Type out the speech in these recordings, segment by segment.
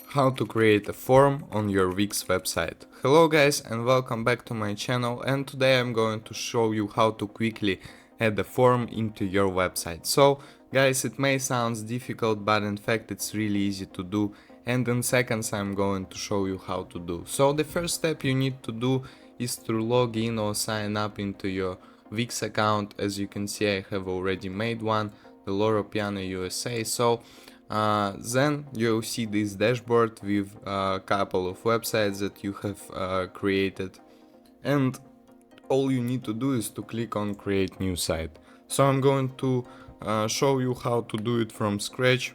How to create a form on your Wix website. Hello guys and welcome back to my channel, and today I'm going to show you how to quickly add a form into your website. So guys, it may sound difficult, but in fact it's really easy to do, and in seconds I'm going to show you how to do. So the first step you need to do is to log in or sign up into your Wix account. As you can see, I have already made one, the Loro Piano USA. So then you'll see this dashboard with a couple of websites that you have created, and all you need to do is to click on create new site. So I'm going to show you how to do it from scratch,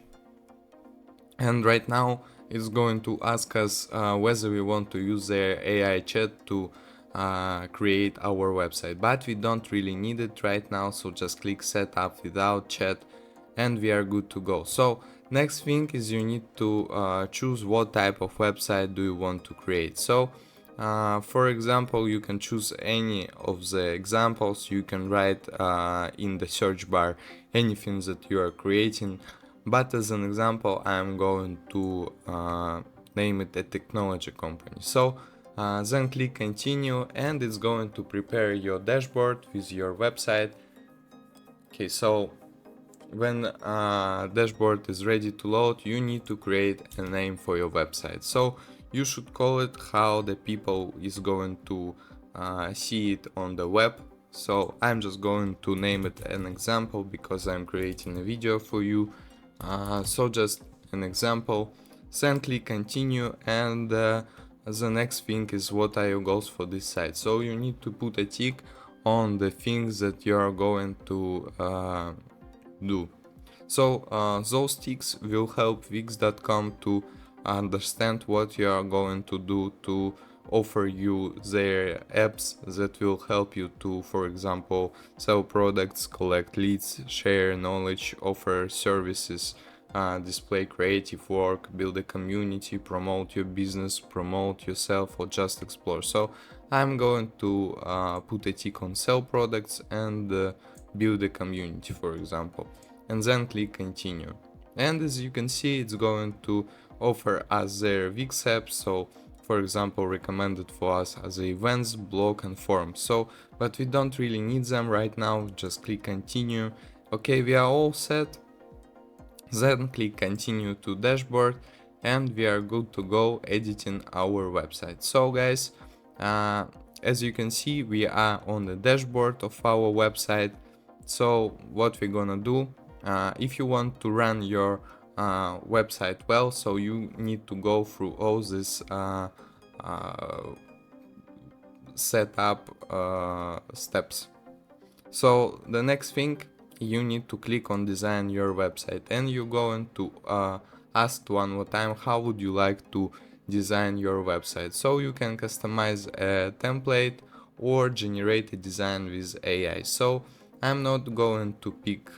and right now it's going to ask us whether we want to use the AI chat to create our website, but we don't really need it right now, so just click setup without chat and we are good to go. So next thing is you need to choose what type of website do you want to create. So for example, you can choose any of the examples. You can write in the search bar anything that you are creating, but as an example I'm going to name it a technology company. So then click continue and it's going to prepare your dashboard with your website. Okay, so when dashboard is ready to load, you need to create a name for your website. So you should call it how the people is going to see it on the web. So I'm just going to name it an example because I'm creating a video for you. So just an example. Then click continue, and the next thing is what are your goals for this site. So you need to put a tick on the things that you are going to do. So those ticks will help Wix.com to understand what you are going to do to offer you their apps that will help you to, for example, sell products, collect leads, share knowledge, offer services, display creative work, build a community, promote your business, promote yourself, or just explore. So I'm going to put a tick on sell products and build a community, for example, and then click continue. And as you can see, it's going to offer us their Wix apps. So for example, recommended for us as events, blog and forums. So but we don't really need them right now. Just click continue. Okay, we are all set. Then click continue to dashboard and we are good to go editing our website. So guys, as you can see, we are on the dashboard of our website. So what we're gonna do, if you want to run your website well, so you need to go through all this setup steps. So the next thing, you need to click on design your website, and you're going to ask one more time how would you like to design your website. So you can customize a template or generate a design with AI. So I'm not going to pick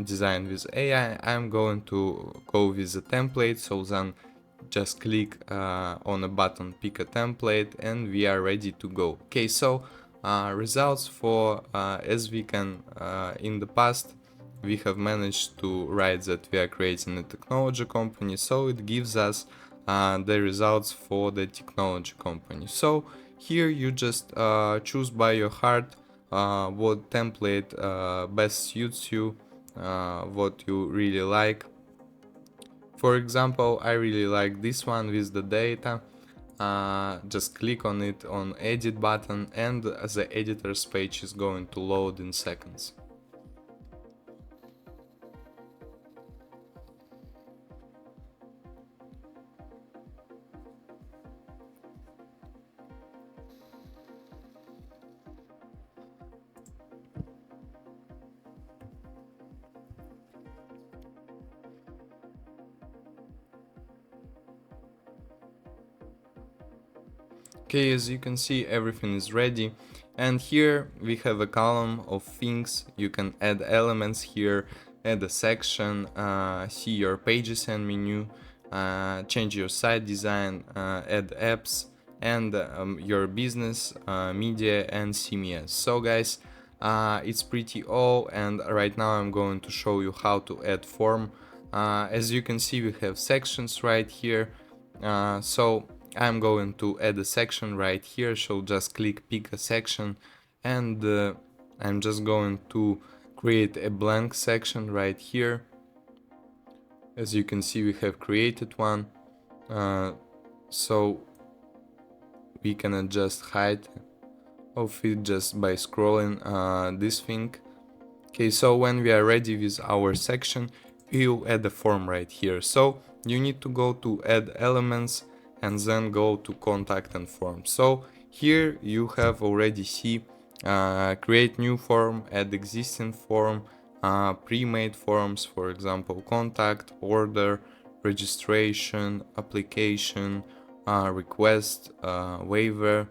design with AI, I'm going to go with the template. So then just click on a button, pick a template, and we are ready to go. Okay, so results for as we can in the past we have managed to write that we are creating a technology company, so it gives us the results for the technology company. So here you just choose by your heart what template best suits you, what you really like. For example, I really like this one with the data. Just click on it on edit button and the editor's page is going to load in seconds. Okay, as you can see, everything is ready, and here we have a column of things. You can add elements here, add a section, see your pages and menu, change your site design, add apps, and your business, media and CMS. So guys, it's pretty all, and right now I'm going to show you how to add form As you can see, we have sections right here. So I'm going to add a section right here, so just click pick a section, and I'm just going to create a blank section right here. As you can see, we have created one, so we can adjust height of it just by scrolling this thing. Okay, so when we are ready with our section, we'll add a form right here. So you need to go to add elements and then go to contact and form. So here you have already see create new form, add existing form, pre-made forms, for example, contact, order, registration, application, request, waiver,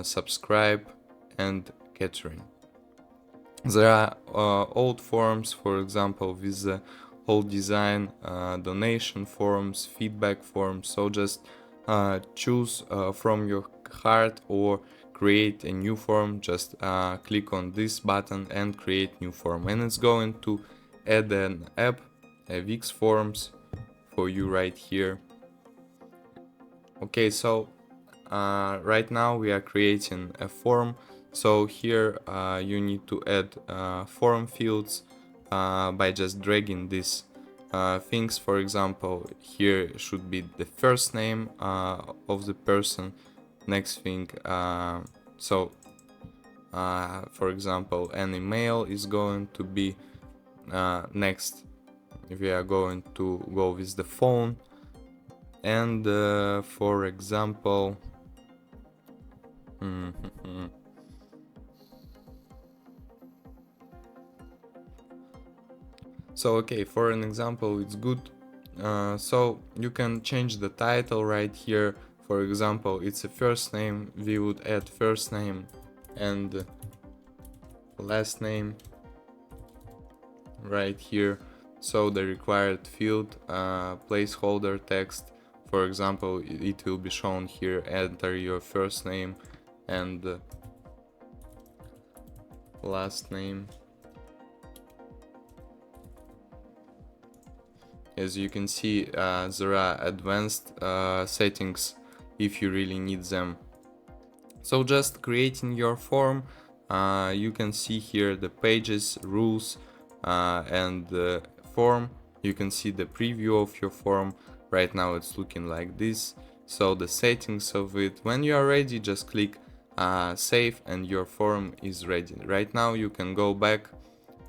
subscribe, and catering. There are old forms, for example, with the old design, donation forms, feedback forms. So just choose from your heart or create a new form. Just click on this button and create new form, and it's going to add an app, a Wix Forms, for you right here. Okay, so right now we are creating a form. So here you need to add form fields by just dragging these things. For example, here should be the first name of the person. Next thing, for example, an email is going to be next. We are going to go with the phone, and for example, so okay, for an example, it's good. So you can change the title right here. For example, it's a first name, we would add first name and last name right here. So the required field, placeholder text, for example, it will be shown here, enter your first name and last name. As you can see, there are advanced settings if you really need them. So just creating your form, you can see here the pages, rules, and the form. You can see the preview of your form. Right now it's looking like this. So the settings of it. When you are ready, just click save and your form is ready. Right now you can go back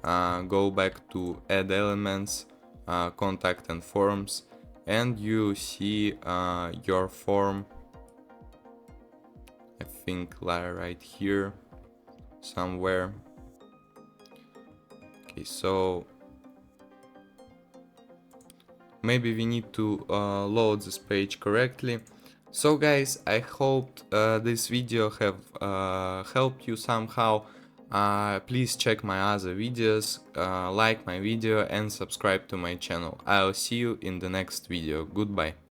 to add elements, contact and forms, and you see your form, I think right here somewhere. Okay, so maybe we need to load this page correctly. So guys, I hope this video have helped you somehow. Please check my other videos, like my video and subscribe to my channel. I'll see you in the next video. Goodbye.